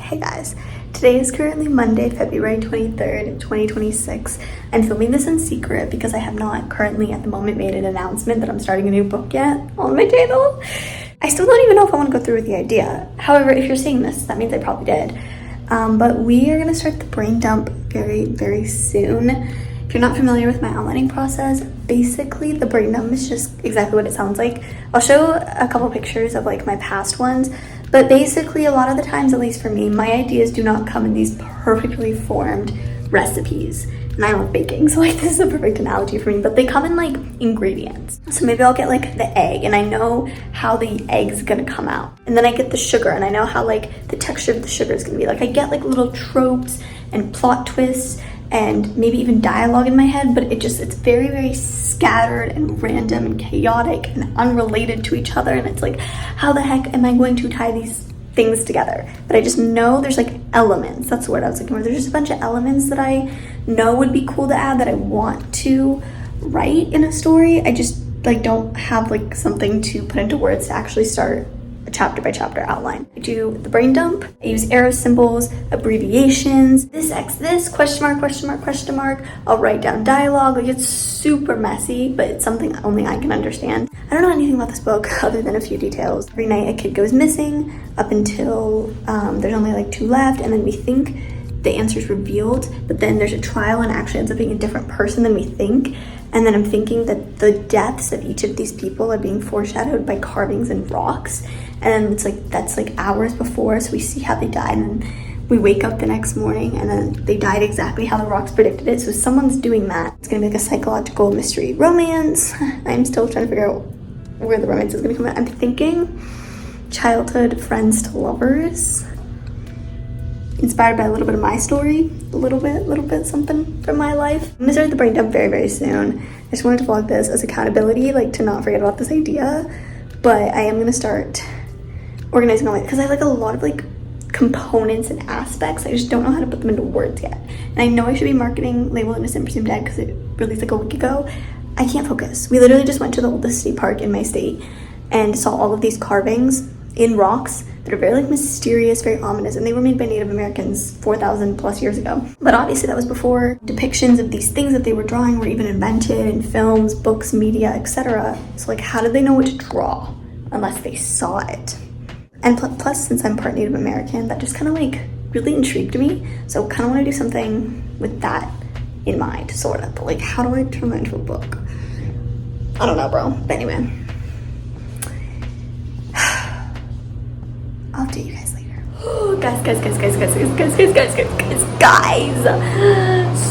Hey guys, today is currently Monday, February 23rd, 2026. I'm filming this in secret because I have not currently at the moment made an announcement that I'm starting a new book yet on my channel. I still don't even know if I want to go through with the idea. However, if you're seeing this, that means I probably did. But we are going to start the brain dump very, very soon. If you're not familiar with my outlining process, basically the brain dump is just exactly what it sounds like. I'll show a couple pictures of like my past ones, but basically a lot of the times, at least for me, my ideas do not come in these perfectly formed recipes. And I love baking, so like this is a perfect analogy for me, but they come in like ingredients. So maybe I'll get like the egg and I know how the egg's gonna come out. And then I get the sugar and I know how like the texture of the sugar is gonna be. Like I get like little tropes and plot twists and maybe even dialogue in my head, but it's very, very scattered and random and chaotic and unrelated to each other. And it's like, how the heck am I going to tie these things together? But I just know there's like elements. That's the word I was looking for. There's just a bunch of elements that I know would be cool to add that I want to write in a story. I just like don't have like something to put into words to actually start a chapter by chapter outline. I do the brain dump. I use arrow symbols, abbreviations, this X this, question mark, question mark, question mark. I'll write down dialogue. Like it's super messy, but it's something only I can understand. I don't know anything about this book other than a few details. Every night a kid goes missing up until there's only like 2 left, and then we think the answer's revealed, but then there's a trial and actually ends up being a different person than we think. And then I'm thinking that the deaths of each of these people are being foreshadowed by carvings and rocks. And it's like, that's like hours before, so we see how they died, and then we wake up the next morning and then they died exactly how the rocks predicted it. So someone's doing that. It's gonna be like a psychological mystery romance. I'm still trying to figure out where the romance is gonna come out. I'm thinking childhood friends to lovers, inspired by a little bit of my story, a little bit something from my life. I'm gonna start the brain dump very, very soon. I just wanted to vlog this as accountability, like to not forget about this idea, but I am gonna start organizing all my, because I have like a lot of like components and aspects. I just don't know how to put them into words yet. And I know I should be marketing Label Innocent Presumed Dead because it released like a week ago. I can't focus. We literally just went to the oldest state park in my state and saw all of these carvings in rocks that are very like mysterious, very ominous, and they were made by Native Americans 4,000 plus years ago. But obviously that was before depictions of these things that they were drawing were even invented in films, books, media, etc. So like, how did they know what to draw unless they saw it? And plus, since I'm part Native American, that just kind of like really intrigued me. So kind of want to do something with that in mind, sort of. But like, how do I turn that into a book? I don't know, bro. But anyway, I'll update you guys later. Guys.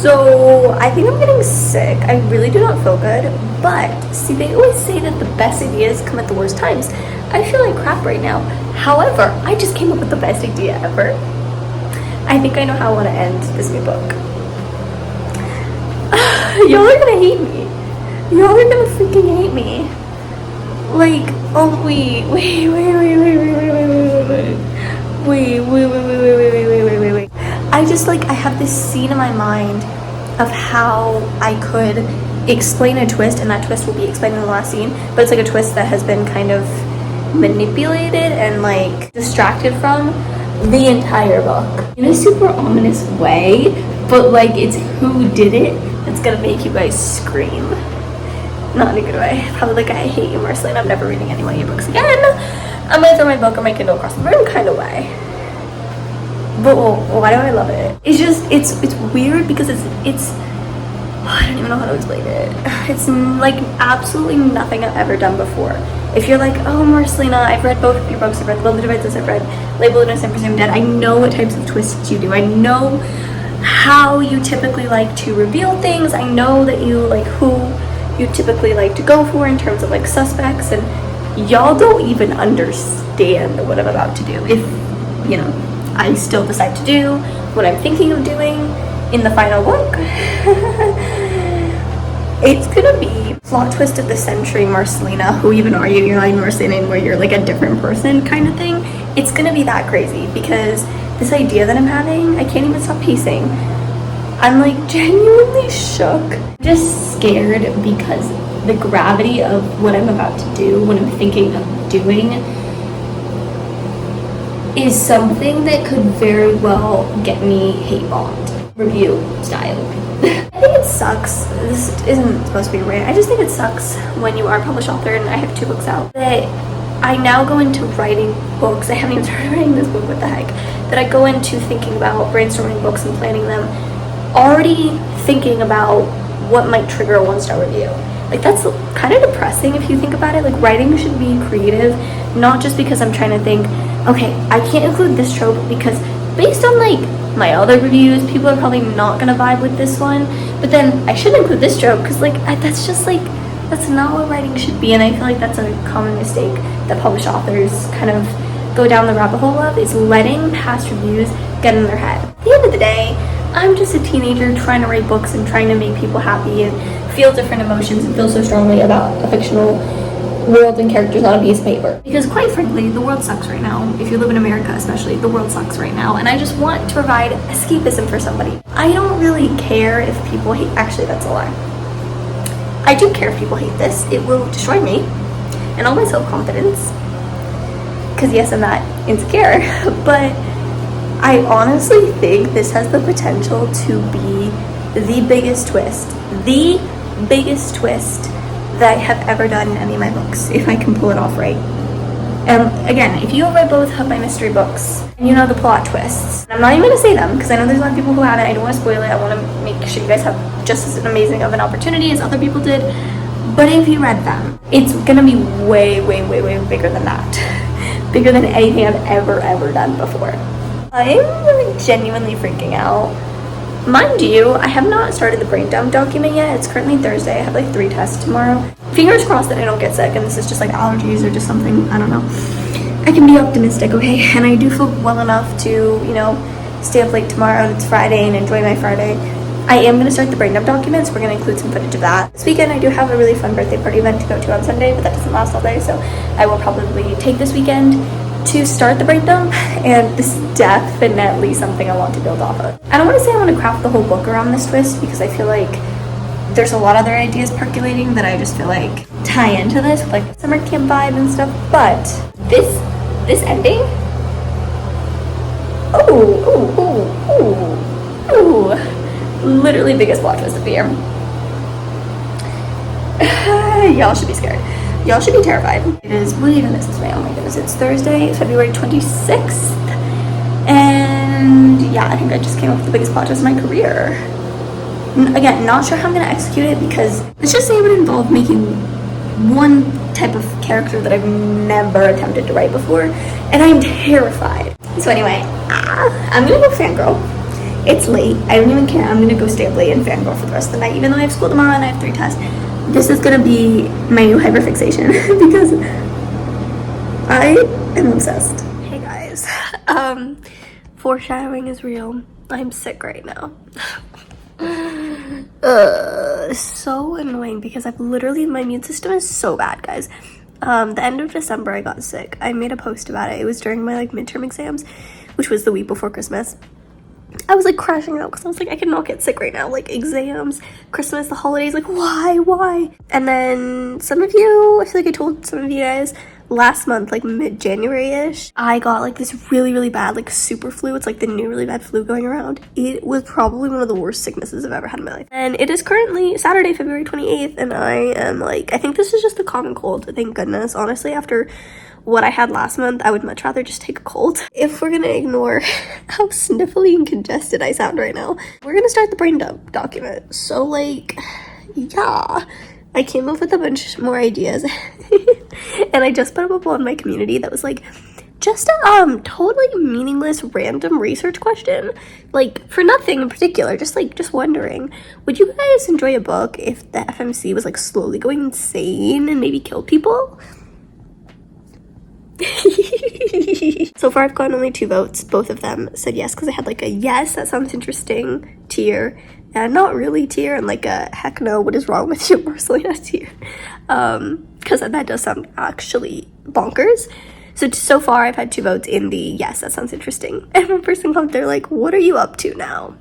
So I think I'm getting sick. I really do not feel good. But see, they always say that the best ideas come at the worst times. I feel like crap right now. However, I just came up with the best idea ever. I think I know how I want to end this new book. Y'all are gonna hate me. Y'all are gonna freaking hate me. Like, oh wait. I just like, I have this scene in my mind of how I could explain a twist, and that twist will be explained in the last scene, but it's like a twist that has been kind of manipulated and like distracted from the entire book in a super ominous way, but like it's who did it that's gonna make you guys scream. Not in a good way. Probably like, I hate you, Marcelina, I'm never reading any more of your books again. I'm gonna throw my book or my Kindle across the room kind of way. But why do I love it? It's just, it's weird because it's I don't even know how to explain it. It's like absolutely nothing I've ever done before. If you're like, oh, Marcelina, I've read both of your books, I've read Love the Devices, I've read Label Innocent Presumed Dead, I know what types of twists you do. I know how you typically like to reveal things. I know that you like who you typically like to go for in terms of like suspects, and y'all don't even understand what I'm about to do. If, you know, I still decide to do what I'm thinking of doing in the final book. It's gonna be plot twist of the century, Marcelina. Who even are you? You're not even Marcelina anymore. You're like a different person kind of thing. It's gonna be that crazy because this idea that I'm having, I can't even stop pacing. I'm like genuinely shook. Just scared because the gravity of what I'm about to do, what I'm thinking of doing, is something that could very well get me hate bombed, review style. I think it sucks, this isn't supposed to be rare, I just think it sucks when you are a published author, and I have 2 books out, that I now go into writing books, I haven't even started writing this book, what the heck, that I go into thinking about brainstorming books and planning them, already thinking about what might trigger a 1-star review. Like, that's kind of depressing if you think about it. Like, writing should be creative, not just because I'm trying to think, okay, I can't include this trope because based on like my other reviews, people are probably not gonna vibe with this one, but then I should include this trope because like that's just like, that's not what writing should be. And I feel like that's a common mistake that published authors kind of go down the rabbit hole of, is letting past reviews get in their head. At the end of the day, I'm just a teenager trying to write books and trying to make people happy and feel different emotions and feel so strongly about a fictional world and characters on a piece of paper. Because quite frankly, the world sucks right now. If you live in America especially, the world sucks right now. And I just want to provide escapism for somebody. I don't really care if people hate, actually that's a lie. I do care if people hate this. It will destroy me and all my self-confidence. Because yes, I'm not insecure, but I honestly think this has the potential to be the biggest twist that I have ever done in any of my books, if I can pull it off right. And again, if you have read both of my mystery books, and you know the plot twists, and I'm not even going to say them, because I know there's a lot of people who haven't, I don't want to spoil it, I want to make sure you guys have just as amazing of an opportunity as other people did, but if you read them, it's going to be way, way, way, way bigger than that. Bigger than anything I've ever done before. I'm really genuinely freaking out. Mind you, I have not started the brain dump document yet. It's currently Thursday. I have like 3 tests tomorrow. Fingers crossed that I don't get sick and this is just like allergies or just something, I don't know. I can be optimistic, okay? And I do feel well enough to, you know, stay up late tomorrow and it's Friday and enjoy my Friday. I am going to start the brain dump documents. We're going to include some footage of that. This weekend I do have a really fun birthday party event to go to on Sunday, but that doesn't last all day, so I will probably take this weekend to start the brain dump, and this is definitely something I want to build off of. I don't want to say I want to craft the whole book around this twist because I feel like there's a lot of other ideas percolating that I just feel like tie into this with like summer camp vibe and stuff, but this ending, literally biggest plot twist of the year. Y'all should be scared. Y'all should be terrified. It is, what even is this way? Oh my goodness, it's Thursday, it's February 26th. And yeah, I think I just came up with the biggest plot twist of my career. Again, not sure how I'm gonna execute it because let's just say it would involve making one type of character that I've never attempted to write before, and I'm terrified. So anyway, I'm gonna go fangirl. It's late, I don't even care. I'm gonna go stay up late and fangirl for the rest of the night, even though I have school tomorrow and I have 3 tests. This is gonna be my new hyperfixation because I am obsessed. Hey guys, foreshadowing is real. I'm sick right now. So annoying because I've literally, my immune system is so bad, guys. The end of December I got sick. I made a post about it. It was during my like midterm exams, which was the week before Christmas. I was like crashing out because I was like, I cannot get sick right now. Like exams, Christmas, the holidays, like why? And then some of you, I feel like I told some of you guys last month, like mid-January-ish, I got like this really bad like super flu. It's like the new really bad flu going around. It was probably one of the worst sicknesses I've ever had in my life. And it is currently Saturday, February 28th, and I am like, I think this is just a common cold, thank goodness. Honestly, after what I had last month, I would much rather just take a cold. If we're gonna ignore how sniffly and congested I sound right now, we're gonna start the brain dump document. So like, yeah, I came up with a bunch more ideas and I just put up a poll in my community that was like, just a totally meaningless random research question, like for nothing in particular, just wondering, would you guys enjoy a book if the FMC was like slowly going insane and maybe killed people? So far I've gotten only 2 votes. Both of them said yes because I had like a yes, that sounds interesting tier, and not really tier, and like a heck no, what is wrong with you, Marcelina tier, because that does sound actually bonkers. So far I've had 2 votes in the yes, that sounds interesting, and one person come, they're like, what are you up to now?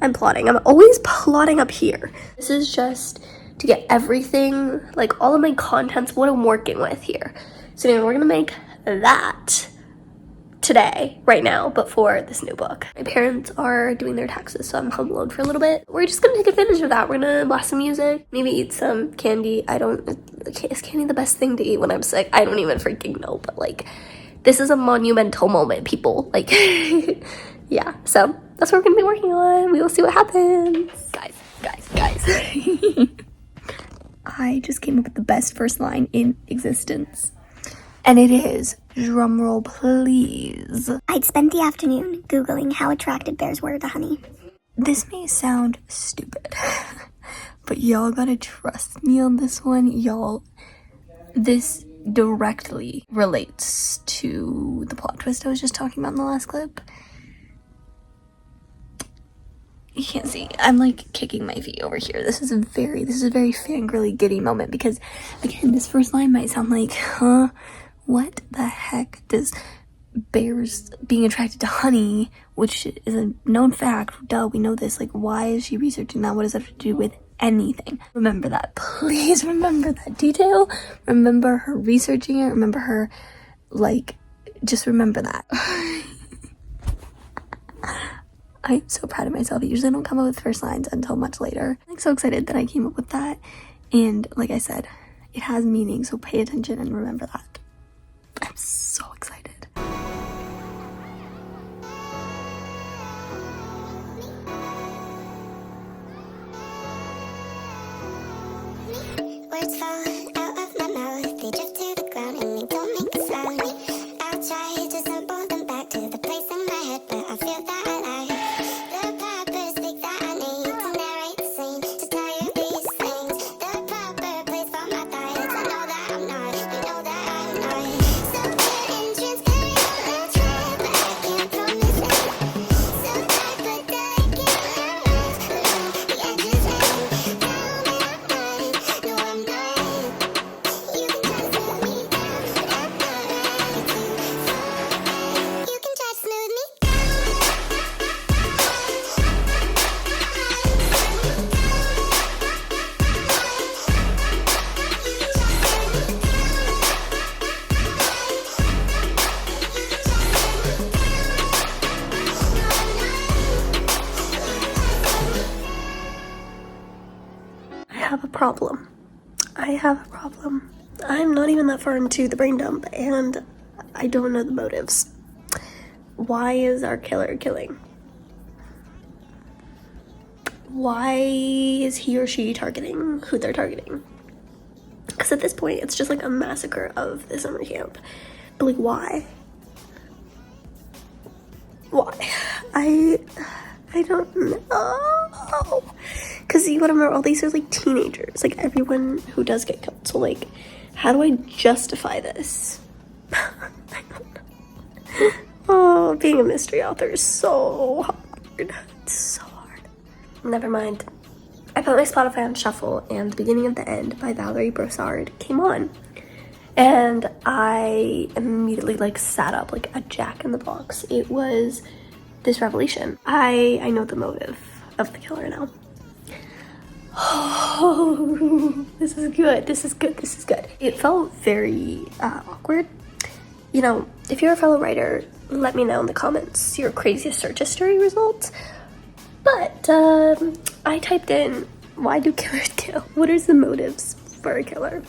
I'm plotting. I'm always plotting up here. This is just to get everything, like all of my contents, what I'm working with here. So anyway, we're gonna make that today, right now, but for this new book. My parents are doing their taxes, so I'm home alone for a little bit. We're just gonna take advantage of that. We're gonna blast some music, maybe eat some candy. Is candy the best thing to eat when I'm sick? I don't even freaking know, but like, this is a monumental moment, people. Like, yeah, so that's what we're gonna be working on. We will see what happens. Guys. I just came up with the best first line in existence. And it is, drumroll please, I'd spent the afternoon Googling how attracted bears were to honey. This may sound stupid, but y'all gotta trust me on this one. Y'all, this directly relates to the plot twist I was just talking about in the last clip. You can't see, I'm like kicking my feet over here. This is a very fangirly giddy moment because, again, this first line might sound like, what the heck does bears being attracted to honey, which is a known fact, duh, we know this, like, why is she researching that? What does that have to do with anything? Remember that. Please remember that detail. Remember her researching it. Remember her, like, just remember that. I'm so proud of myself. I usually don't come up with first lines until much later. I'm like, so excited that I came up with that. And like I said, it has meaning, so pay attention and remember that. I'm so excited. Words fall out of my mouth, they drift to the ground and they don't make a sound. I try to symbol them back to the place in my head, but I feel that I lie. The proper speak that I need to narrate the scene, to tell you these things. The proper place for my thoughts, I know that I'm not, you know that I'm not. So clear and transparent, I'll try, but I can't promise it. So tight, but delicate, the edges hang. Down and I'm not, no I'm not. You can try to smooth me down, but I'm not ready to fall. You can try to smooth me I have a problem. I'm not even that far into the brain dump, and I don't know the motives. Why is our killer killing? Why is he or she targeting who they're targeting? Because at this point, it's just like a massacre of the summer camp. But like, why? Why? I don't know. Because you gotta remember, all these are like teenagers, like everyone who does get killed. So like, how do I justify this? I don't know. Oh, being a mystery author is so hard. It's so hard. Never mind. I put my Spotify on shuffle, and The Beginning of the End by Valerie Brossard came on. And I immediately like sat up like a jack in the box. It was this revelation. I know the motive of the killer now. Oh, this is good. It felt very awkward. You know, if you're a fellow writer, let me know in the comments your craziest search history results. But I typed in, why do killers kill? What is the motives for a killer?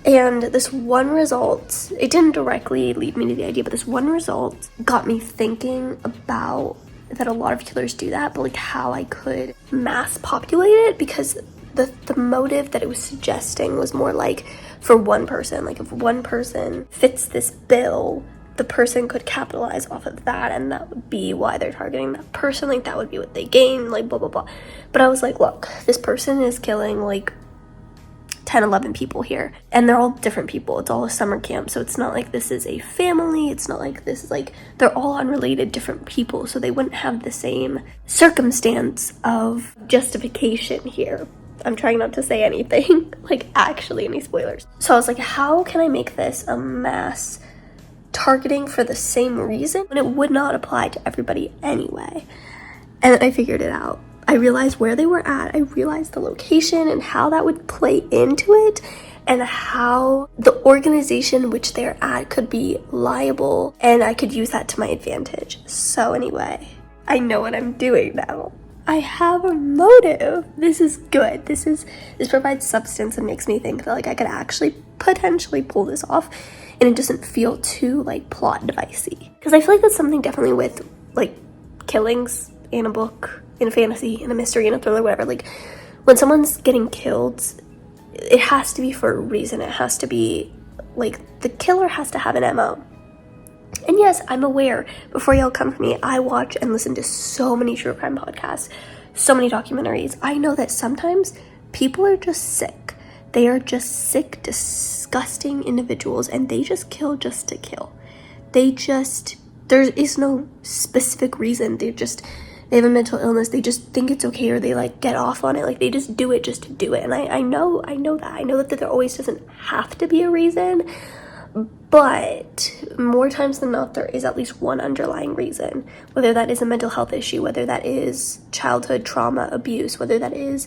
And this one result, it didn't directly lead me to the idea, but this one result got me thinking about that a lot of killers do that, but like how I could mass populate it, because the motive that it was suggesting was more like for one person. Like if one person fits this bill, the person could capitalize off of that, and that would be why they're targeting that person. Like that would be what they gain, like blah blah blah. But I was like, look, this person is killing like 10, 11 people here, and they're all different people. It's all a summer camp, so it's not like this is a family. It's not like this is like, they're all unrelated different people, so they wouldn't have the same circumstance of justification here. I'm trying not to say anything like actually any spoilers. So I was like, how can I make this a mass targeting for the same reason when it would not apply to everybody anyway? And then I figured it out. I realized where they were at. I realized the location and how that would play into it. and how the organization which they're at could be liable, and I could use that to my advantage. So anyway, I know what I'm doing now. I have a motive. This is good. This provides substance and makes me think that like I could actually potentially pull this off, and it doesn't feel too like plot devicey. Because I feel like that's something definitely with like killings in a book, in a fantasy, in a mystery, in a thriller, whatever. Like when someone's getting killed, it has to be for a reason. It has to be like the killer has to have an MO. And yes, I'm aware, before y'all come for me, I watch and listen to so many true crime podcasts, so many documentaries. I know that sometimes people are just sick. They are just sick, disgusting individuals, and they just kill just to kill. There is no specific reason. They have a mental illness. They just think it's okay, or they like get off on it. Like they just do it just to do it. And I know that. I know that there always doesn't have to be a reason. But more times than not, there is at least one underlying reason, whether that is a mental health issue, whether that is childhood trauma, abuse, whether that is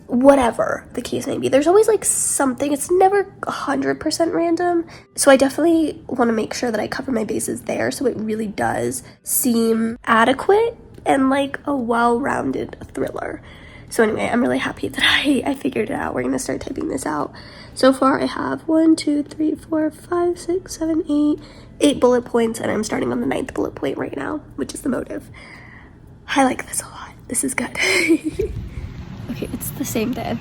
whatever the case may be. There's always like something. It's never 100% random. So I definitely want to make sure that I cover my bases there, so it really does seem adequate and like a well-rounded thriller. So anyway, I'm really happy that I figured it out. We're going to start typing this out. So far, I have 1, 2, 3, 4, 5, 6, 7, 8 bullet points, and I'm starting on the 9th bullet point right now, which is the motive. I like this a lot. This is good. Okay, it's the same day.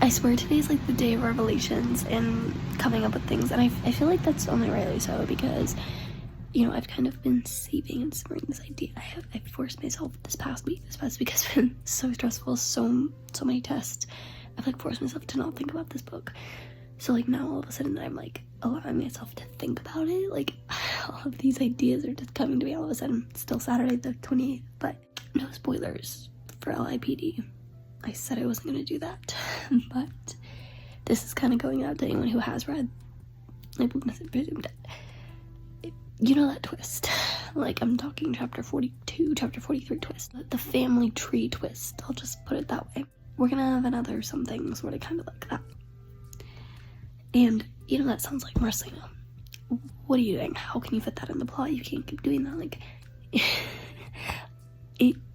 I swear today's like the day of revelations and coming up with things, and I feel like that's only rightly so because, you know, I've kind of been saving and simmering this idea. I've forced myself this past week has been so stressful, so many tests. I've like forced myself to not think about this book. So like now all of a sudden I'm like allowing myself to think about it. Like all of these ideas are just coming to me all of a sudden. It's still Saturday the 28th, but no spoilers for LIPD. I said I wasn't gonna do that, but this is kind of going out to anyone who has read. I presumed it. You know that twist. Like I'm talking chapter 42, chapter 43 twist. The family tree twist. I'll just put it that way. We're gonna have another something sort of kind of like that. And, you know, that sounds like Marcelina. What are you doing? How can you fit that in the plot? You can't keep doing that. Like,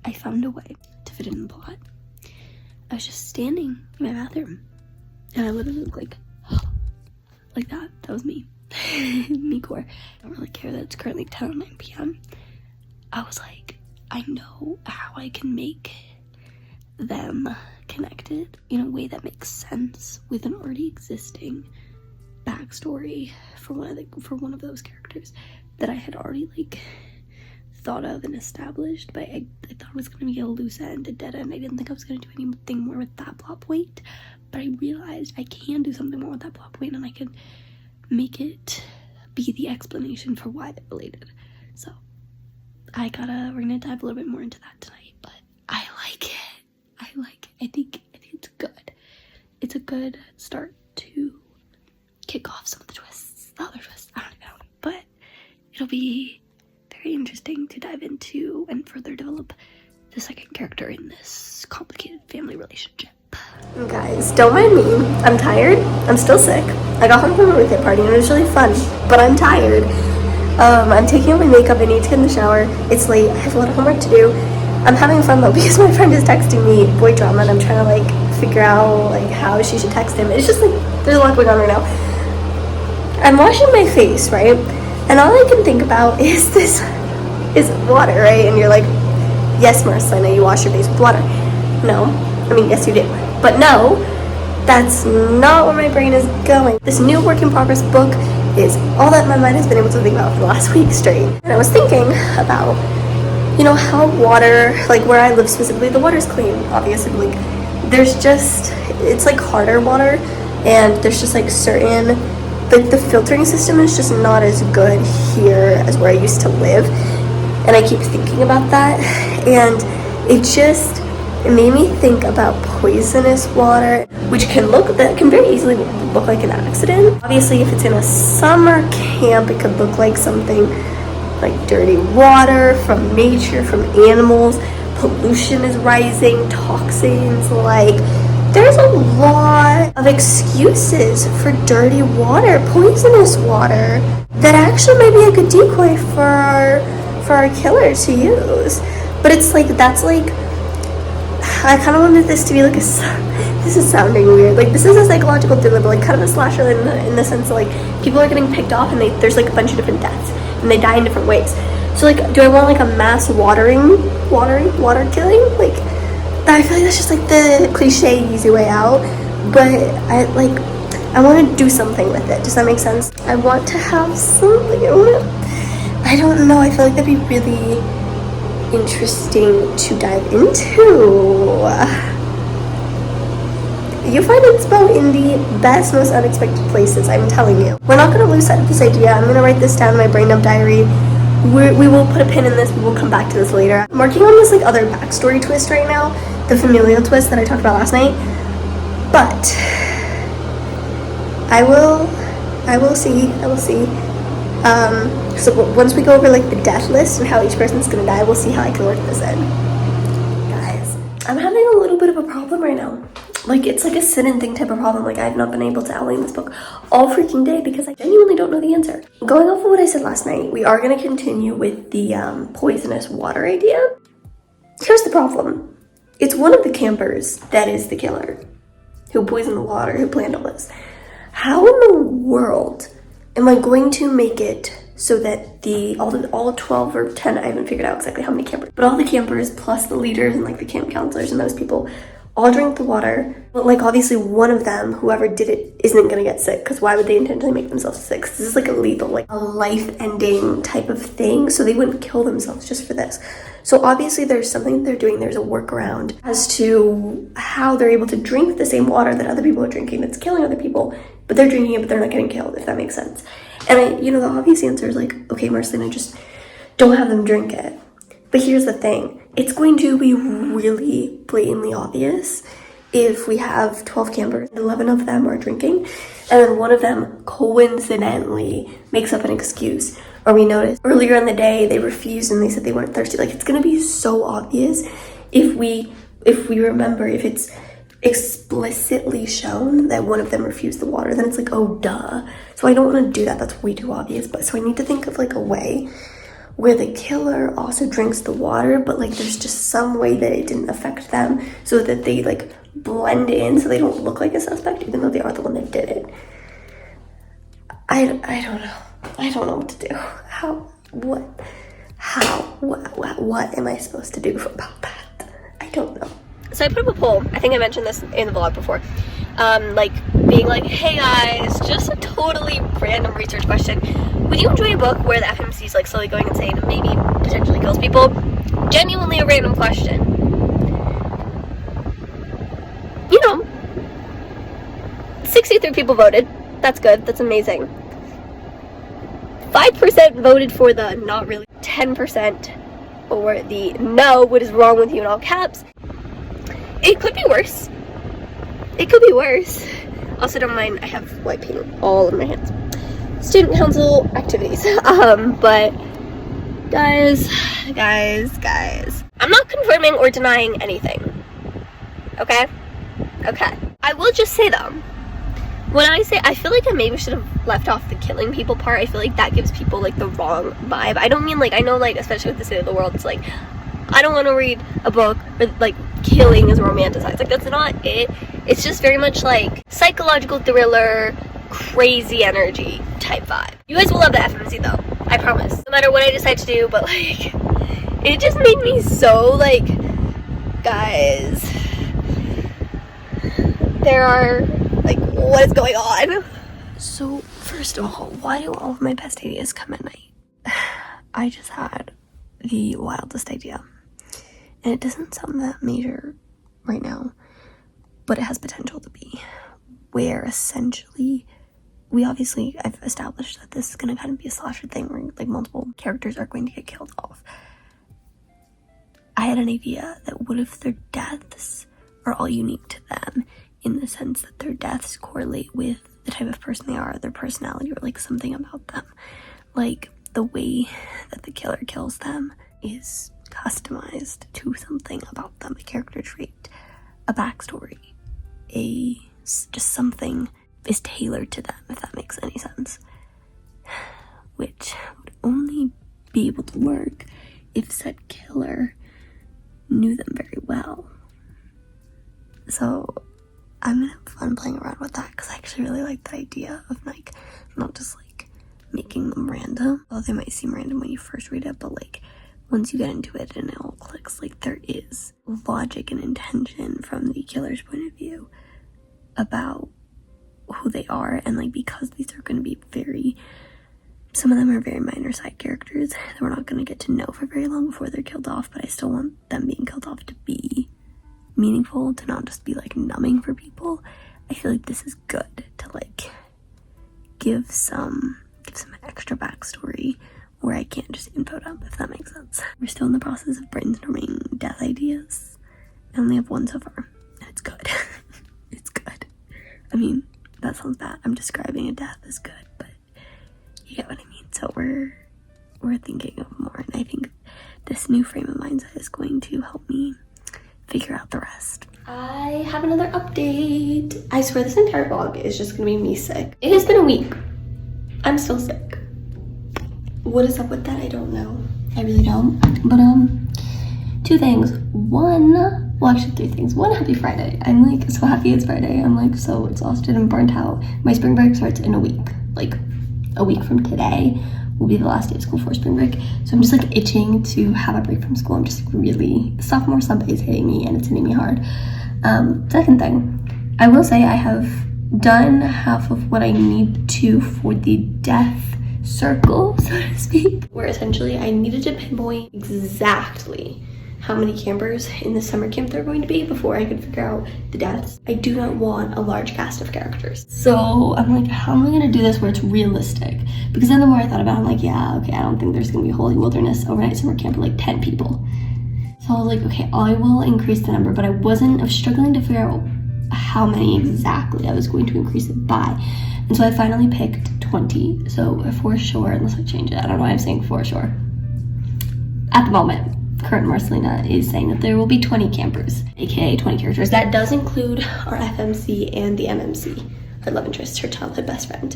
I found a way to fit it in the plot. I was just standing in my bathroom, and I literally looked like that. That was me. Me core. I don't really care that it's currently 10:09 p.m. I was like, I know how I can make them connected in a way that makes sense with an already existing backstory for one of those characters that I had already like thought of and established, but I thought it was going to be a loose end, a dead end. I didn't think I was going to do anything more with that plot point, but I realized I can do something more with that plot point, and I can make it be the explanation for why they're related. So we're gonna dive a little bit more into that tonight, but I like it. I think it's good. It's a good start to kick off some of the twists, the other twists, I don't know, but it'll be very interesting to dive into and further develop the second character in this complicated family relationship. Guys, don't mind me. I'm tired. I'm still sick. I got home from a birthday party and it was really fun, but I'm tired. I'm taking off my makeup. I need to get in the shower. It's late. I have a lot of homework to do. I'm having fun though because my friend is texting me boy drama, and I'm trying to like figure out like how she should text him. It's just like there's a lot going on right now. I'm washing my face, right? And all I can think about is water, right? And you're like, yes, Marcelina, you wash your face with water. No. I mean, yes, you did. But no, that's not where my brain is going. This new work in progress book is all that my mind has been able to think about for the last week straight. And I was thinking about, you know, how water, like where I live specifically, the water's clean, obviously. Like, it's like harder water, and there's just like certain, like the filtering system is just not as good here as where I used to live. And I keep thinking about that, and it made me think about poisonous water, which can very easily look like an accident. Obviously, if it's in a summer camp, it could look like something like dirty water from nature, from animals. Pollution is rising, toxins like there's a lot of excuses for dirty water, poisonous water, that actually might be a good decoy for our killer to use. But it's like, that's like, I kind of wanted this to be like this is sounding weird, like this is a psychological thriller, but like kind of a slasher in the sense that like people are getting picked off and there's like a bunch of different deaths and they die in different ways. So like, do I want like a mass water killing? Like, I feel like that's just like the cliche easy way out, but I want to do something with it. Does that make sense? I want to have something. I don't know, I feel like that'd be really interesting to dive into. You find inspo in the best, most unexpected places, I'm telling you. We're not going to lose sight of this idea. I'm going to write this down in my brain dump diary. We will put a pin in this. We will come back to this later. I'm working on this like other backstory twist right now, the familial twist that I talked about last night. But I will see. So once we go over like the death list and how each person's gonna die, we'll see how I can work this in. Guys, I'm having a little bit of a problem right now. Like, it's like a sit and think type of problem. Like, I've not been able to outline this book all freaking day because I genuinely don't know the answer. Going off of what I said last night, we are going to continue with the poisonous water idea. Here's the problem. It's one of the campers that is the killer, who poisoned the water, who planned all this. How in the world am I going to make it so that all 12 or 10, I haven't figured out exactly how many campers, but all the campers plus the leaders and like the camp counselors and those people all drink the water, but like obviously one of them, whoever did it, isn't gonna get sick, because why would they intentionally make themselves sick? This is like a lethal, like a life-ending type of thing, so they wouldn't kill themselves just for this. So obviously there's something they're doing, there's a workaround as to how they're able to drink the same water that other people are drinking that's killing other people, but they're drinking it, but they're not getting killed, if that makes sense. And the obvious answer is like, okay, Marcelina, just don't have them drink it. But here's the thing, it's going to be really blatantly obvious if we have 12 campers, 11 of them are drinking, and then one of them coincidentally makes up an excuse. Or we notice earlier in the day they refused and they said they weren't thirsty. Like, it's gonna be so obvious if we remember, if it's explicitly shown that one of them refused the water, then it's like, oh duh. So I don't want to do that, that's way too obvious. But so I need to think of like a way where the killer also drinks the water, but like there's just some way that it didn't affect them so that they like blend in so they don't look like a suspect even though they are the one that did it. I don't know. I don't know what to do. What am I supposed to do about that? I don't know. So I put up a poll. I think I mentioned this in the vlog before. Like being like, hey guys, just a totally random research question. Would you enjoy a book where the FMC is like slowly going insane and maybe potentially kills people? Genuinely a random question. 63 people voted. That's good. That's amazing. 5% voted for the not really. 10% for the no, what is wrong with you in all caps. It could be worse. It could be worse. Also, don't mind, I have white paint all in my hands. Student council activities. But guys, I'm not confirming or denying anything. Okay? I will just say though, when I say, I feel like I maybe should have left off the killing people part. I feel like that gives people like the wrong vibe. I don't mean like, I know like, especially with the state of the world, it's like, I don't want to read a book where like killing is romanticized. Like, that's not it. It's just very much like psychological thriller, crazy energy type vibe. You guys will love the FMC though, I promise. No matter what I decide to do, but like, it just made me so like, guys, there are like, what is going on? So first of all, why do all of my best ideas come at night? I just had the wildest idea. And it doesn't sound that major right now, but it has potential to be. Where essentially, I've established that this is going to kind of be a slasher thing where like multiple characters are going to get killed off. I had an idea that what if their deaths are all unique to them, in the sense that their deaths correlate with the type of person they are, their personality, or like something about them. Like the way that the killer kills them is customized to something about them, a character trait, a backstory. just something is tailored to them, if that makes any sense. Which would only be able to work if said killer knew them very well. So I'm gonna have fun playing around with that because I actually really like the idea of like not just like making them random. Well, they might seem random when you first read it, but like once you get into it and it all clicks, like there is logic and intention from the killer's point of view about who they are, and like because these are going to be some of them are very minor side characters that we're not going to get to know for very long before they're killed off, but I still want them being killed off to be meaningful, to not just be like numbing for people. I feel like this is good to like give some extra backstory where I can't just info dump, if that makes sense. We're still in the process of brainstorming death ideas. I only have one so far, and it's good. It's good. I mean, that sounds bad. I'm describing a death as good, but you get what I mean. So we're thinking of more, and I think this new frame of mindset is going to help me figure out the rest. I have another update. I swear this entire vlog is just gonna be me sick. It has been a week. I'm still sick. What is up with that? I don't know. I really don't. But two things. Well, actually 3 things. 1, happy Friday. I'm like so happy it's Friday. I'm like so exhausted and burnt out. My spring break starts in a week. Like a week from today will be the last day of school for spring break. So I'm just like itching to have a break from school. I'm just really, sophomore slump is hitting me and it's hitting me hard. Second thing, I will say I have done half of what I need to for the death circle, so to speak, where essentially I needed to pinpoint exactly how many campers in the summer camp there are going to be before I could figure out the deaths. I do not want a large cast of characters. So I'm like, how am I gonna do this where it's realistic? Because then the more I thought about it, I'm like, yeah, okay, I don't think there's gonna be a Holy Wilderness overnight summer camp for like 10 people. So I was like, okay, I will increase the number, but I was struggling to figure out how many exactly I was going to increase it by. And so I finally picked 20. So for sure, unless I change it, I don't know why I'm saying for sure. At the moment, current Marcelina is saying that there will be 20 campers, aka 20 characters. That does include our FMC and the MMC, her love interest, her childhood best friend,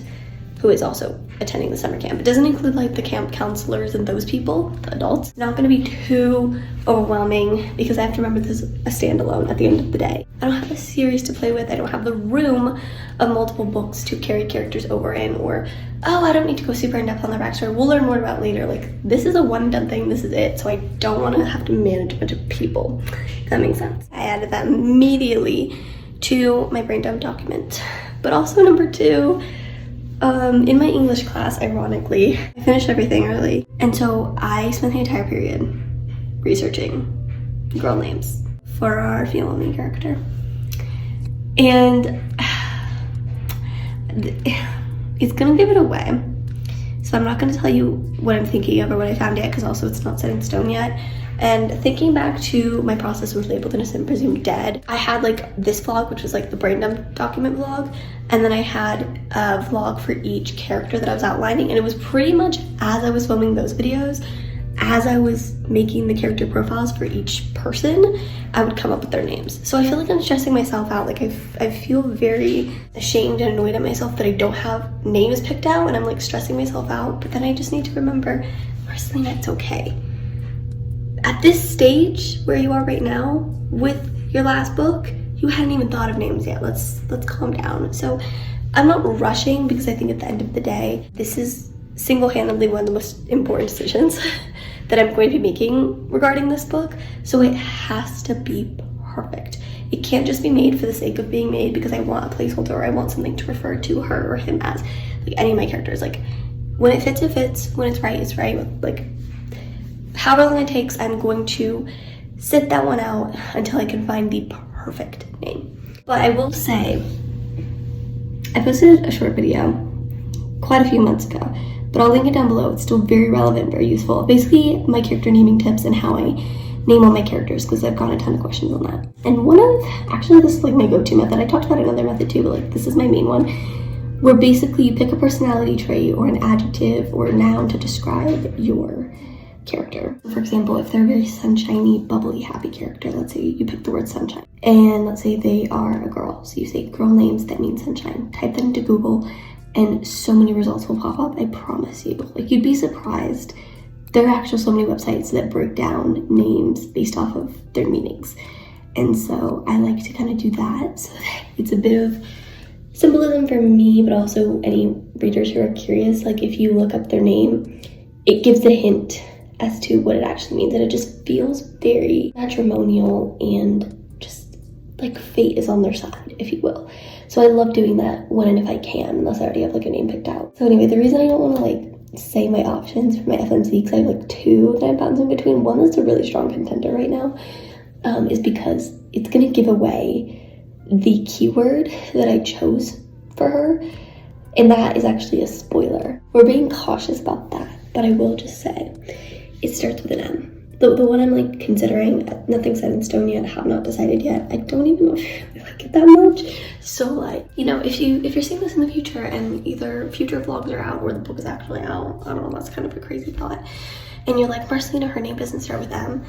who is also attending the summer camp. It doesn't include like the camp counselors and those people, the adults. It's not gonna be too overwhelming because I have to remember this is a standalone at the end of the day. I don't have a series to play with. I don't have the room of multiple books to carry characters over in, or, oh, I don't need to go super in depth on their backstory. We'll learn more about later. Like, this is a one and done thing. This is it. So I don't want to have to manage a bunch of people. If that makes sense. I added that immediately to my brain dump document. But also number 2, in my English class, ironically, I finished everything early. And so I spent the entire period researching girl names for our female main character. And it's gonna give it away. So I'm not gonna tell you what I'm thinking of or what I found yet, because also it's not set in stone yet. And thinking back to my process with Labeled Innocent Presumed Dead, I had like this vlog, which was like the brain dump document vlog, and then I had a vlog for each character that I was outlining, and it was pretty much as I was filming those videos, as I was making the character profiles for each person, I would come up with their names. So I feel like I'm stressing myself out. Like I feel very ashamed and annoyed at myself that I don't have names picked out, and I'm like stressing myself out, but then I just need to remember, Marcelina, it's okay. At this stage where you are right now with your last book, you hadn't even thought of names yet. Let's calm down. So I'm not rushing, because I think at the end of the day, this is single-handedly one of the most important decisions that I'm going to be making regarding this book. So it has to be perfect. It can't just be made for the sake of being made because I want a placeholder or I want something to refer to her or him as. Like any of my characters, like when it fits, it fits. When it's right, it's right. Like however long it takes, I'm going to sit that one out until I can find the perfect name. But I will say, I posted a short video quite a few months ago, but I'll link it down below. It's still very relevant, very useful. Basically, my character naming tips and how I name all my characters, because I've gotten a ton of questions on that. And actually this is like my go-to method. I talked about another method too, but like this is my main one, where basically you pick a personality trait or an adjective or a noun to describe your character. For example, if they're a very sunshiny, bubbly, happy character, let's say you pick the word sunshine, and let's say they are a girl, so you say girl names that mean sunshine. Type that into Google and so many results will pop up, I promise you. Like, you'd be surprised. There are actually so many websites that break down names based off of their meanings. And so I like to kind of do that, so that it's a bit of symbolism for me, but also any readers who are curious. Like, if you look up their name, it gives a hint as to what it actually means, and it just feels very matrimonial and just like fate is on their side, if you will. So I love doing that when and if I can, unless I already have like a name picked out. So anyway, the reason I don't want to like say my options for my FMC, because I have like 2 that I'm bouncing between. One that's a really strong contender right now, is because it's gonna give away the keyword that I chose for her, and that is actually a spoiler. We're being cautious about that, but I will just say it starts with an M. The one I'm like considering, nothing set in stone yet, have not decided yet. I don't even know if I really like it that much. So like, you know, if you're seeing this in the future and either future vlogs are out or the book is actually out, I don't know, that's kind of a crazy thought, and you're like, Marcelina, her name doesn't start with M,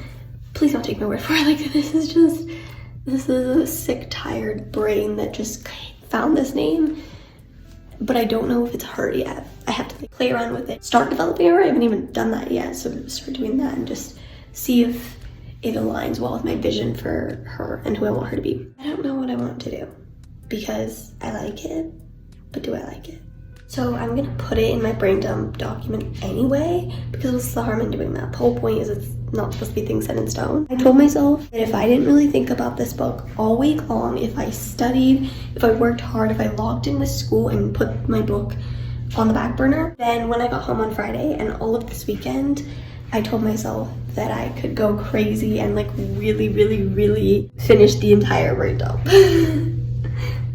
please don't take my word for it. Like, this is a sick, tired brain that just found this name, but I don't know if it's her yet. I have to play around with it, start developing her. I haven't even done that yet, so start doing that and just see if it aligns well with my vision for her and who I want her to be. I don't know what I want to do because I like it, but do I like it? So I'm gonna put it in my brain dump document anyway, because what's the harm in doing that? The whole point is it's not supposed to be things set in stone. I told myself that if I didn't really think about this book all week long, if I studied, if I worked hard, if I logged in with school and put my book on the back burner, then when I got home on Friday and all of this weekend, I told myself that I could go crazy and like really finish the entire brain dump.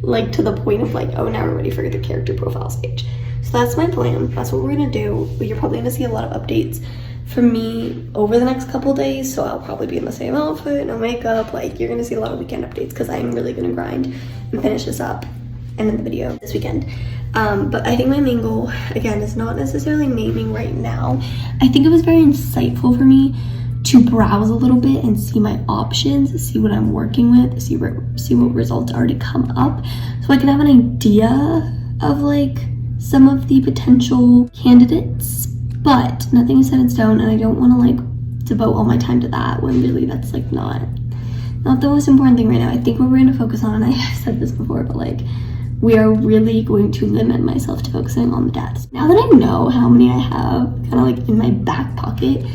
Like, to the point of like, oh, now we're ready for the character profile stage. So that's my plan. That's what we're gonna do. You're probably gonna see a lot of updates from me over the next couple days. So I'll probably be in the same outfit, no makeup. Like, you're gonna see a lot of weekend updates because I'm really gonna grind and finish this up and then the video this weekend. But I think my main goal, again, is not necessarily naming right now. I think it was very insightful for me to browse a little bit and see my options, see what I'm working with, see what results already come up, so I can have an idea of like some of the potential candidates, but nothing is set in stone, and I don't want to like devote all my time to that when really that's like not the most important thing right now. I think what we're going to focus on, and I've said this before, but like, we are really going to limit myself to focusing on the deaths. Now that I know how many I have kind of like in my back pocket,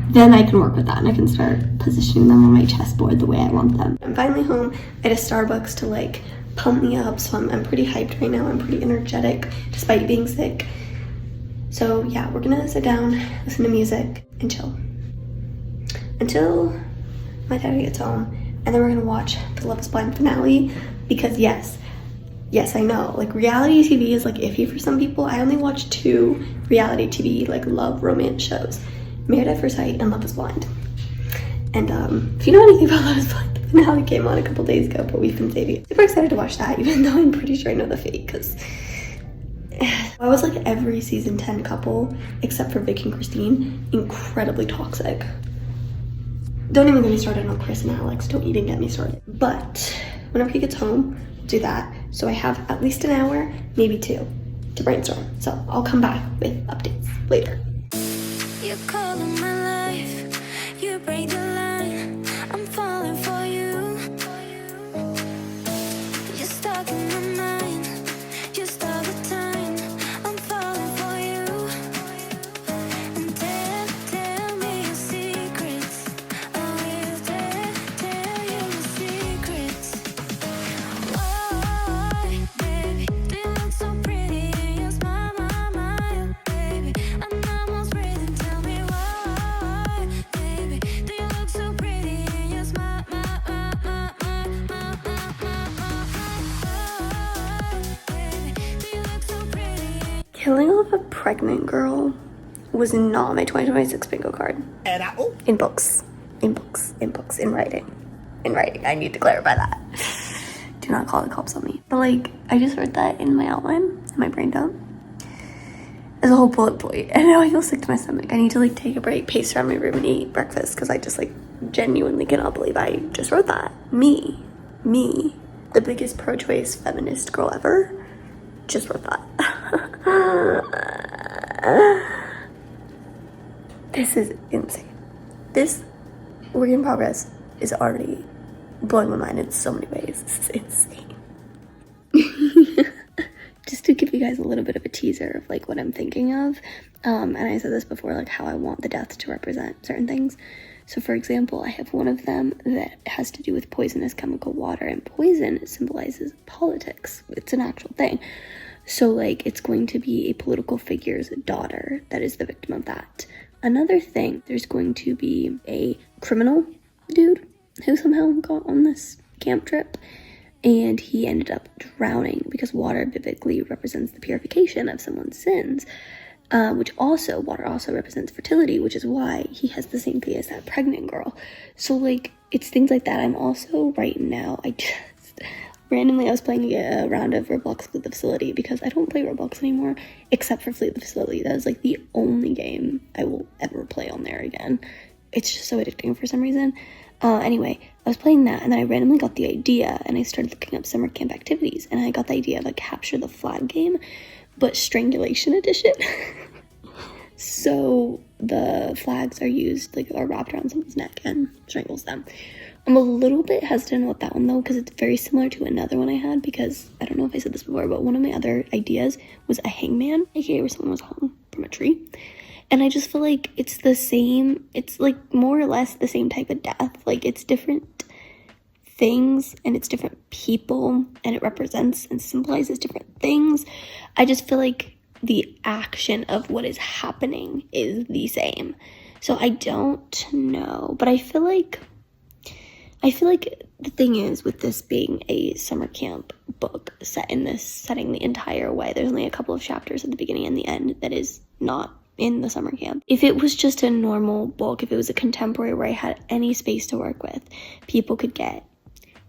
then I can work with that and I can start positioning them on my chessboard the way I want them. I'm finally home at a Starbucks to like pump me up, so I'm pretty hyped right now. I'm pretty energetic despite being sick. So yeah, we're gonna sit down, listen to music, and chill until my dad gets home, and then we're gonna watch the Love is Blind finale, because yes, I know, like, reality TV is like iffy for some people. I only watch 2 reality TV like love romance shows, Married at First Sight and Love is Blind. And if you know anything about Love is Blind, the finale came on a couple days ago, but we've been saving it. Super excited to watch that, even though I'm pretty sure I know the fate, because I was like every season 10 couple except for Vic and Christine, incredibly toxic. Don't even get me started on Chris and Alex. Don't even get me started. But whenever he gets home, we'll do that. So I have at least an hour, maybe 2, to brainstorm. So I'll come back with updates later. You call in my life, you break the line, I'm falling for you. You're stuck in my mind, just all the time, I'm falling for you. And tell me your secrets, I will tell you your secrets. Why, baby, do you look so pretty in your smile, my, baby, I'm almost breathing. Tell me why, baby, do you look so pretty in your smile, baby, do you look so pretty? Killing off a pregnant girl was not my 2026 bingo card. In books, in writing. I need to clarify that. Do not call the cops on me. But like, I just wrote that in my outline, in my brain dump. as a whole bullet point. And now I feel sick to my stomach. I need to like take a break, pace around my room and eat breakfast because I just like genuinely cannot believe I just wrote that. Me, the biggest pro-choice feminist girl ever, just wrote that. This is insane. This work in progress is already blowing my mind in so many ways. This is insane. Just to give you guys a little bit of a teaser of like what I'm thinking of, and I said this before, like how I want the death to represent certain things. So for example, I have one of them that has to do with poisonous chemical water, and poison symbolizes politics. It's an actual thing. So like it's going to be a political figure's daughter that is the victim of that. Another thing, there's going to be a criminal dude who somehow got on this camp trip, and he ended up drowning because water biblically represents the purification of someone's sins, water also represents fertility, which is why he has the same fate as that pregnant girl. So like it's things like that. I'm also right now, I was playing a round of Roblox Flee the Facility because I don't play Roblox anymore except for Flee the Facility. That is like the only game I will ever play on there again. It's just so addicting for some reason. Anyway, I was playing that and then I randomly got the idea and I started looking up summer camp activities and I got the idea of a capture the flag game, but strangulation edition. So the flags are wrapped around someone's neck and strangles them. I'm a little bit hesitant about that one though, because it's very similar to another one I had, because I don't know if I said this before, but one of my other ideas was a hangman, aka where someone was hung from a tree. And I just feel like it's the same, it's like more or less the same type of death. Like it's different things and it's different people and it represents and symbolizes different things. I just feel like the action of what is happening is the same. So I don't know, but I feel like the thing is with this being a summer camp book set in this setting the entire way, there's only a couple of chapters at the beginning and the end that is not in the summer camp. If it was just a normal book, if it was a contemporary where I had any space to work with, people could get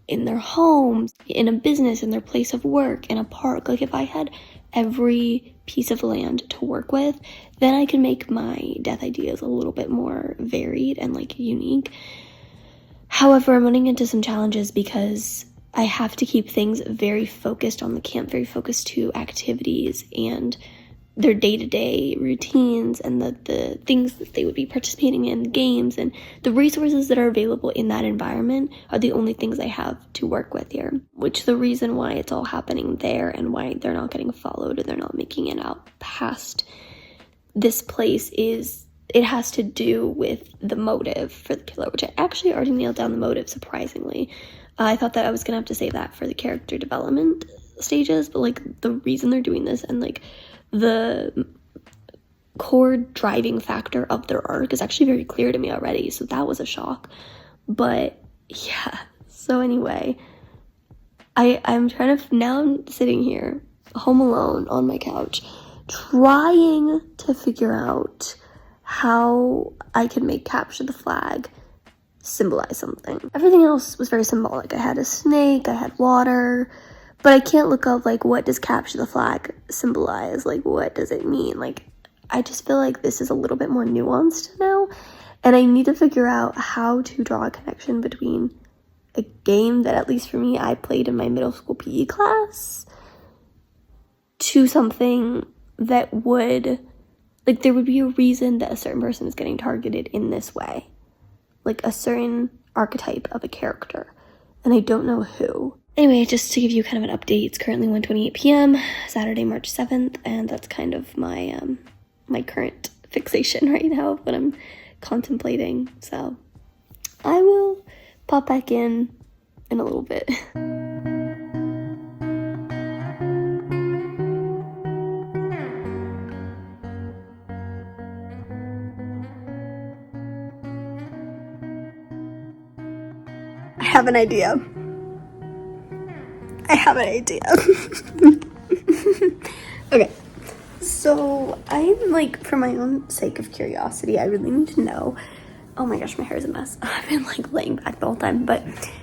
in their homes, in a business, in their place of work, in a park, like if I had every piece of land to work with, then I can make my death ideas a little bit more varied and like unique. However, I'm running into some challenges because I have to keep things very focused on the camp, very focused to activities and their day-to-day routines and the things that they would be participating in, games, and the resources that are available in that environment are the only things I have to work with here, which the reason why it's all happening there and why they're not getting followed or they're not making it out past this place is it has to do with the motive for the killer, which I actually already nailed down the motive, surprisingly. I thought that I was gonna have to save that for the character development stages, but like the reason they're doing this and like the core driving factor of their arc is actually very clear to me already, so that was a shock. But yeah, so anyway, I'm sitting here home alone on my couch trying to figure out how I could make capture the flag symbolize something. Everything else was very symbolic. I had a snake, I had water, but I can't look up like what does capture the flag symbolize? Like what does it mean? Like I just feel like this is a little bit more nuanced now, and I need to figure out how to draw a connection between a game that, at least for me, I played in my middle school PE class to something that would, like, there would be a reason that a certain person is getting targeted in this way. Like, a certain archetype of a character. And I don't know who. Anyway, just to give you kind of an update, it's currently 1:28 p.m., Saturday, March 7th, and that's kind of my, my current fixation right now of what I'm contemplating. So, I will pop back in a little bit. I have an idea. Okay, so I'm like, for my own sake of curiosity, I really need to know Oh my gosh, my hair is a mess. I've been like laying back the whole time. But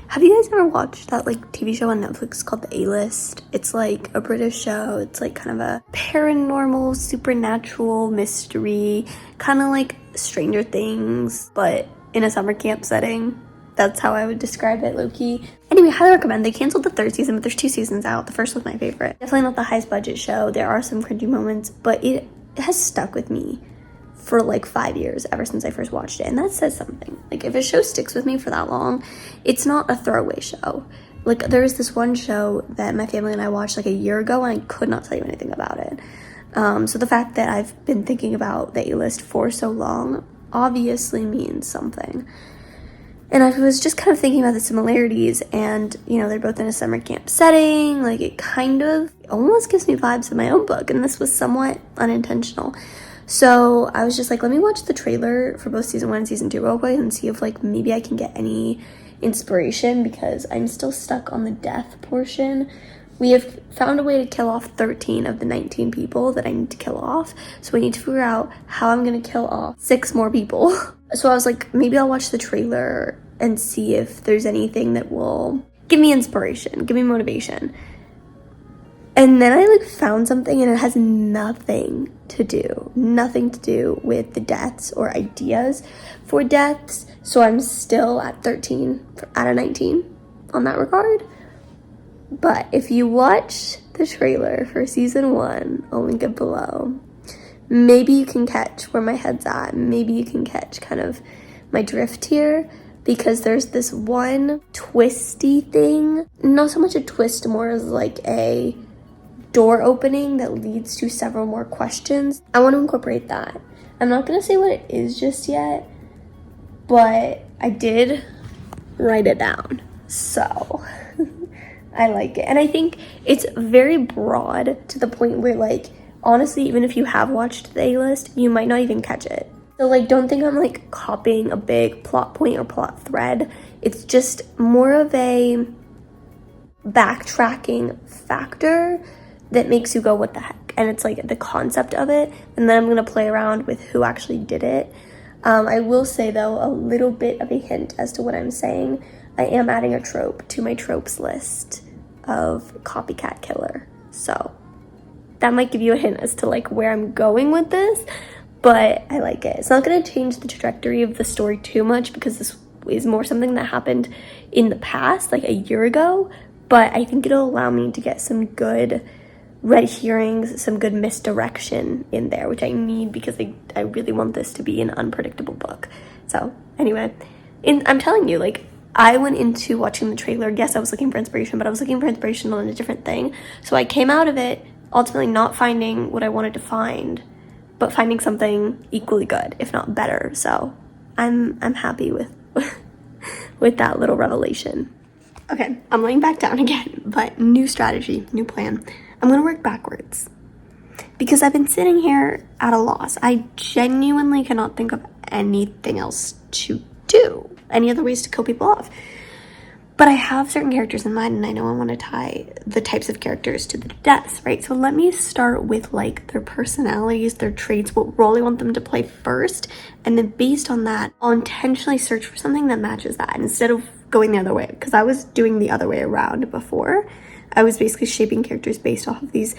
have you guys ever watched that like TV show on Netflix called The A-List? It's like a British show. It's like kind of a paranormal, supernatural mystery, kind of like Stranger Things, but in a summer camp setting. That's how I would describe it, low-key. Anyway, highly recommend. They canceled the 3rd season, but there's 2 seasons out. The first was my favorite. Definitely not the highest budget show. There are some cringy moments, but it has stuck with me for like 5 years, ever since I first watched it. And that says something. Like, if a show sticks with me for that long, it's not a throwaway show. Like, there was this one show that my family and I watched like a year ago, and I could not tell you anything about it. So the fact that I've been thinking about the A-List for so long obviously means something. And I was just kind of thinking about the similarities, and, you know, they're both in a summer camp setting. Like, it kind of almost gives me vibes of my own book, and this was somewhat unintentional. So I was just like, let me watch the trailer for both season 1 and season 2 real quick and see if, like, maybe I can get any inspiration, because I'm still stuck on the death portion. We have found a way to kill off 13 of the 19 people that I need to kill off. So we need to figure out how I'm going to kill off 6 more people. So I was like, maybe I'll watch the trailer and see if there's anything that will give me inspiration, give me motivation. And then I like found something, and it has nothing to do with the deaths or ideas for deaths. So I'm still at 13 out of 19 on that regard. But if you watch the trailer for season 1, I'll link it below. Maybe you can catch where my head's at. Maybe you can catch kind of my drift here, because there's this one twisty thing. Not so much a twist, more as like a door opening that leads to several more questions. I want to incorporate that. I'm not going to say what it is just yet, but I did write it down. So I like it. And I think it's very broad to the point where, like, honestly, even if you have watched the A-List, you might not even catch it. So, like, don't think I'm, like, copying a big plot point or plot thread. It's just more of a backtracking factor that makes you go, what the heck? And it's, like, the concept of it. And then I'm going to play around with who actually did it. I will say, though, a little bit of a hint as to what I'm saying. I am adding a trope to my tropes list of copycat killer. So that might give you a hint as to like where I'm going with this, but I like it. It's not going to change the trajectory of the story too much, because this is more something that happened in the past, like a year ago, but I think it'll allow me to get some good red herrings, some good misdirection in there, which I need, because I really want this to be an unpredictable book. So anyway, I'm telling you, like, I went into watching the trailer. Yes, I was looking for inspiration, but I was looking for inspiration on a different thing. So I came out of it ultimately not finding what I wanted to find, but finding something equally good, if not better. So I'm happy with with that little revelation. Okay, I'm laying back down again, but new strategy, new plan. I'm gonna work backwards, because I've been sitting here at a loss. I genuinely cannot think of anything else to do, any other ways to kill people off. But I have certain characters in mind, and I know I want to tie the types of characters to the deaths, right? So let me start with like their personalities, their traits, what role I want them to play first. And then based on that, I'll intentionally search for something that matches that instead of going the other way. Because I was doing the other way around before. I was basically shaping characters based off of these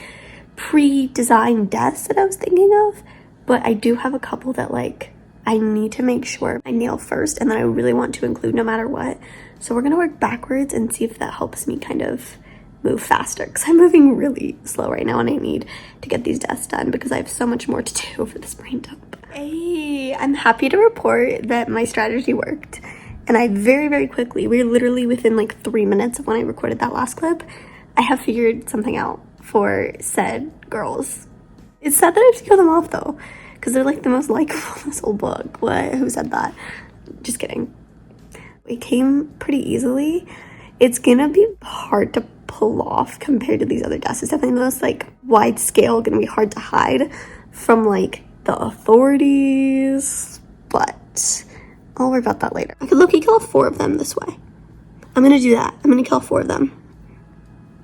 pre-designed deaths that I was thinking of. But I do have a couple that like I need to make sure I nail first, and then I really want to include no matter what. So we're gonna work backwards and see if that helps me kind of move faster, because I'm moving really slow right now, and I need to get these deaths done because I have so much more to do for this brain dump. Hey, I'm happy to report that my strategy worked, and I very, very quickly, we're literally within like 3 minutes of when I recorded that last clip, I have figured something out for said girls. It's sad that I have to kill them off though, because they're like the most likable in this whole book. What? Who said that? Just kidding. It came pretty easily. It's gonna be hard to pull off compared to these other deaths. It's definitely the most like wide scale, gonna be hard to hide from like the authorities, but I'll worry about that later. I could kill off 4 of them this way. I'm gonna do that. I'm gonna kill 4 of them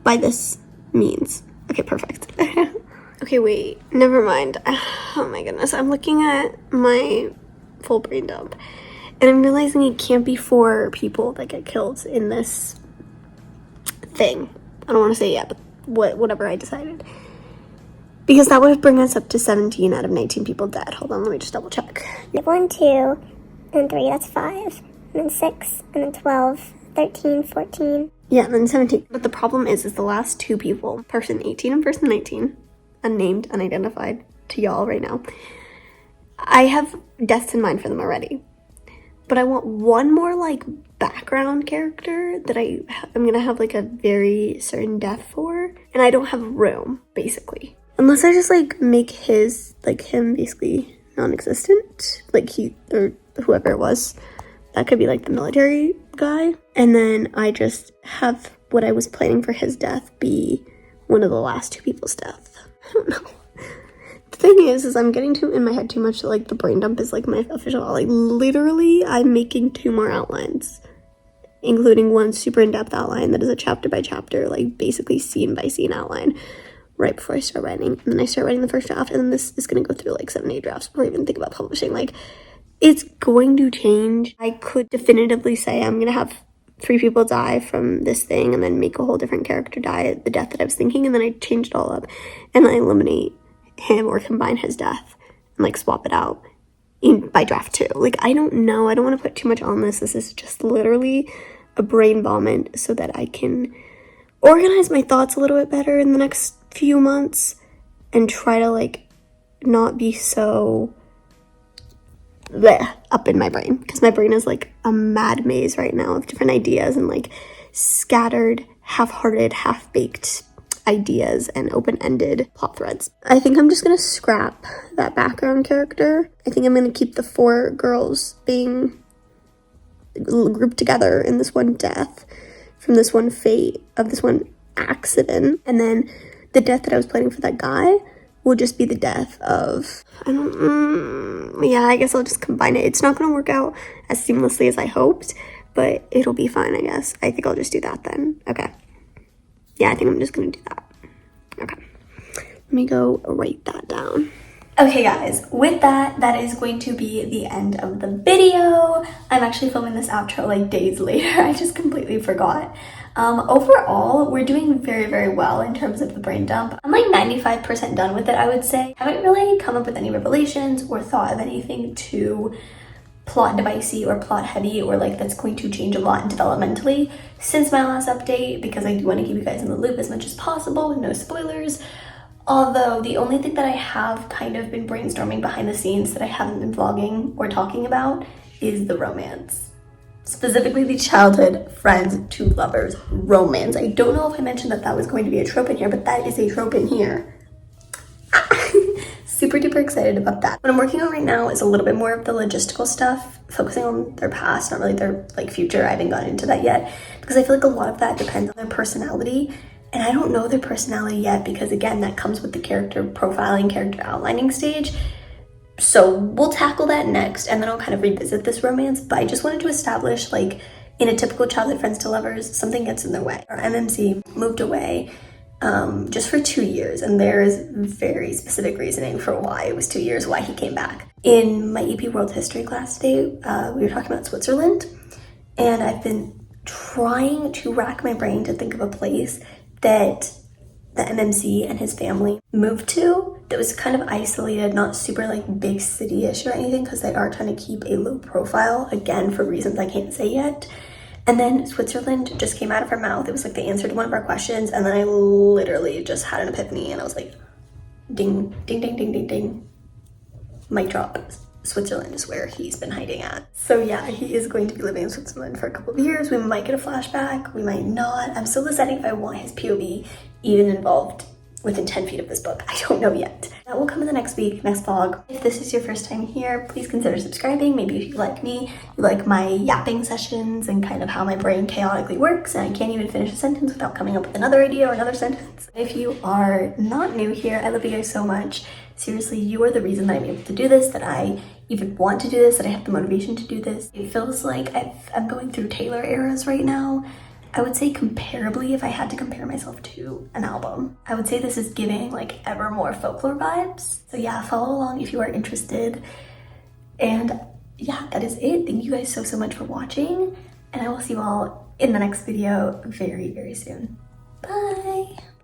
by this means. Okay, perfect. Okay, wait, never mind. Oh my goodness, I'm looking at my full brain dump. And I'm realizing it can't be 4 people that get killed in this thing. I don't want to say yet, but whatever I decided. Because that would bring us up to 17 out of 19 people dead. Hold on, let me just double check. 1, 2, and 3, that's 5. And then 6, and then 12, 13, 14. Yeah, and then 17. But the problem is the last 2 people, person 18 and person 19, unnamed, unidentified to y'all right now, I have deaths in mind for them already. But I want one more, like, background character that I'm gonna have, like, a very certain death for. And I don't have room, basically. Unless I just, like, make him basically non-existent. Like, he, or whoever it was. That could be, like, the military guy. And then I just have what I was planning for his death be one of the last 2 people's death. I don't know. The thing is I'm getting in my head too much that, like, the brain dump is, like, my official, like, literally I'm making 2 more outlines, including one super in-depth outline that is a chapter by chapter, like, basically scene by scene outline right before I start writing. And then I start writing the first draft, and then this is going to go through, like, 7, 8 drafts before I even think about publishing. Like, it's going to change. I could definitively say I'm going to have 3 people die from this thing and then make a whole different character die at the death that I was thinking, and then I change it all up and I eliminate him or combine his death and, like, swap it out by draft 2. Like, I don't know. I don't want to put too much on this. This is just literally a brain vomit so that I can organize my thoughts a little bit better in the next few months and try to, like, not be so up in my brain, because my brain is like a mad maze right now of different ideas and, like, scattered, half-hearted, half-baked ideas and open-ended plot threads. I think I'm just gonna scrap that background character. I think I'm gonna keep the 4 girls being grouped together in this one death from this one fate of this one accident, and then the death that I was planning for that guy will just be the death of, I guess I'll just combine it. It's not going to work out as seamlessly as I hoped, but it'll be fine, I guess. I think I'll just do that then. Okay. Yeah, I think I'm just going to do that. Okay. Let me go write that down. Okay, guys, with that is going to be the end of the video. I'm actually filming this outro, like, days later. I just completely forgot. Overall, we're doing very, very well in terms of the brain dump. I'm like 95% done with it, I would say. I haven't really come up with any revelations or thought of anything too plot devicey or plot heavy or, like, that's going to change a lot developmentally since my last update, because I do want to keep you guys in the loop as much as possible with no spoilers. Although the only thing that I have kind of been brainstorming behind the scenes that I haven't been vlogging or talking about is the romance. Specifically the childhood friends to lovers romance. I don't know if I mentioned that was going to be a trope in here, but that is a trope in here. Super duper excited about that. What I'm working on right now is a little bit more of the logistical stuff, focusing on their past, not really their, like, future. I haven't gotten into that yet because I feel like a lot of that depends on their personality, and I don't know their personality yet because, again, that comes with the character profiling, character outlining stage. So we'll tackle that next, and then I'll kind of revisit this romance, but I just wanted to establish, like, in a typical childhood friends to lovers, something gets in their way. Our MMC moved away just for 2 years, and there is very specific reasoning for why it was 2 years, why he came back. In my EP World History class today, we were talking about Switzerland, and I've been trying to rack my brain to think of a place that the MMC and his family moved to that was kind of isolated, not super, like, big city-ish or anything, because they are trying to keep a low profile, again, for reasons I can't say yet. And then Switzerland just came out of her mouth. It was like the answer to one of our questions, and then I literally just had an epiphany, and I was like, ding, ding, ding, ding, ding, ding. Mic drop. Switzerland is where he's been hiding at. So yeah, he is going to be living in Switzerland for a couple of years. We might get a flashback, we might not. I'm still deciding if I want his POV even involved within 10 feet of this book. I don't know yet. That will come in the next week, next vlog. If this is your first time here, please consider subscribing. Maybe if you like me, you like my yapping sessions and kind of how my brain chaotically works and I can't even finish a sentence without coming up with another idea or another sentence. If you are not new here, I love you guys so much. Seriously, you are the reason that I'm able to do this, that I even want to do this, that I have the motivation to do this. It feels like I'm going through Taylor eras right now. I would say comparably, if I had to compare myself to an album, I would say this is giving, like, ever more folklore vibes. So yeah, follow along if you are interested. And yeah, that is it. Thank you guys so much for watching, and I will see you all in the next video very soon. Bye.